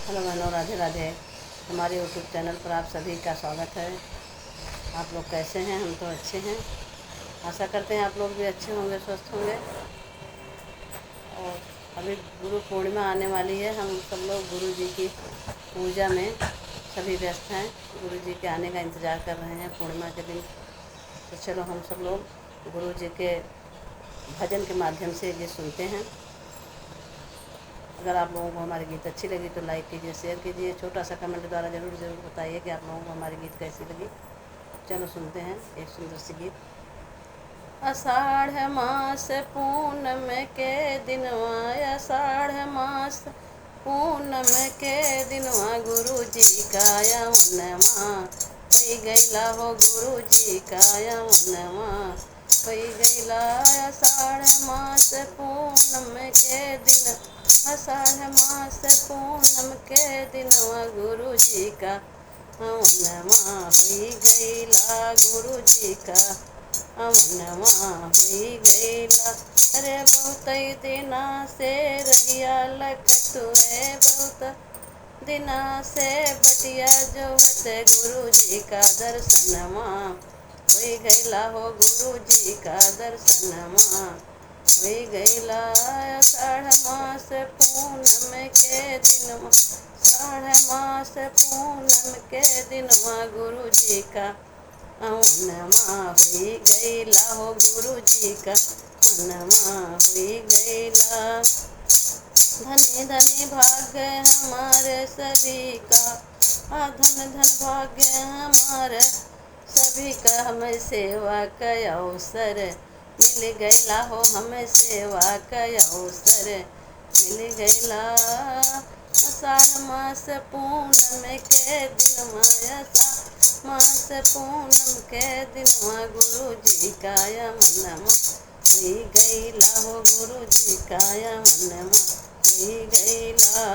Hello बहनों, राधे राधे। हमारे YouTube channel पर आप सभी का स्वागत है। आप लोग कैसे हैं? हम तो अच्छे हैं। आशा करते हैं आप लोग भी अच्छे होंगे, स्वस्थ होंगे। और अभी गुरु पूर्णिमा आने वाली है। हम सब लोग गुरु जी की पूजा में सभी व्यस्त हैं। गुरु जी के आने का इंतज़ार कर रहे हैं पूर्णिमा के दिन। तो चलो हम सब लोग गुरु जी के भजन के माध्यम से ये सुनते हैं। अगर आप लोगों को हमारी गीत अच्छी लगी तो लाइक कीजिए, शेयर कीजिए, छोटा सा कमेंट द्वारा ज़रूर बताइए कि आप लोगों को हमारी गीत कैसी लगी। चलो सुनते हैं एक सुंदर सी गीत। आषाढ़ मास पूनम के दिनवा, आषाढ़ मास पूनम के दिनवा, गुरु जी का यवनमा होई गैला हो, गुरु जी का यवनमा होई गैला। आषाढ़ मास पूनम के दिन, आषाढ़ मास पूनम के दिनवा, गुरु जी का यवनमा होई गैला, गुरु जी का यवनमा होई गैला। अरे बहुत दिना से रहिया लखत है, बहुत दिना से बटिया जोहत, गुरु जी का दर्शनमा होई गैला हो, गुरु जी का दर्शनमा होई गैला। आषाढ़ मास पूनम के दिनवा, आषाढ़ मास पूनम के दिनवा, गुरु जी का यवनमा होई गैला हो, गुरु जी का यवनमा होई गैला। धनी धनी भाग्य हमारे सभी का, धन धन भाग्य हमारे सभी का, हमें सेवा का अवसर मिल गैला हो, हमें सेवा का अवसर मिल गैला। आषाढ़ मास पूनम के दिनवा, आषाढ़ मास पूनम के दिनवा, गुरु जी का यवनमा होई गैला हो, गुरु जी का यवनमा होई गैला।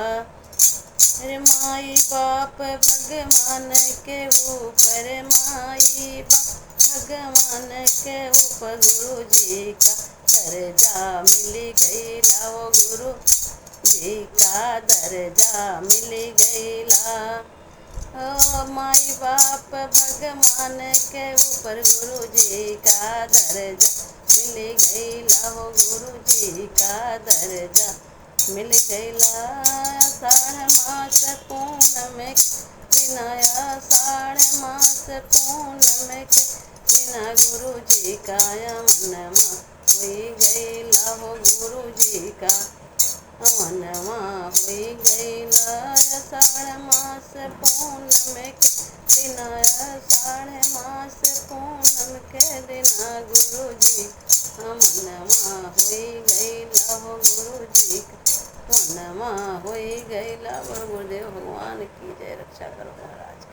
अरे माई बाप भगवान के ऊपर, माई बाप भगवान के ऊपर, गुरु जी का दर्जा मिल गैला हो, गुरु जी का दर्जा मिल गैला। ओ माई बाप भगवान के ऊपर, गुरु जी का दर्जा मिल गैला हो, गुरु जी का दर्जा मिल गैला। आषाढ़ मास पूनम के दिन, आषाढ़ मास पूनम के दिन, गुरु जी का यवनमा होई गैला हो, गुरु जी का यवनमा होई गैला। आषाढ़ मास पूनम के दिन, आषाढ़ मास पूनम के दिन, गुरु जी यवनमा होई गैला हो, गुरु जी का यवनमा होई गैला। गुरुदेव भगवान की जय। रक्षा करो महाराज।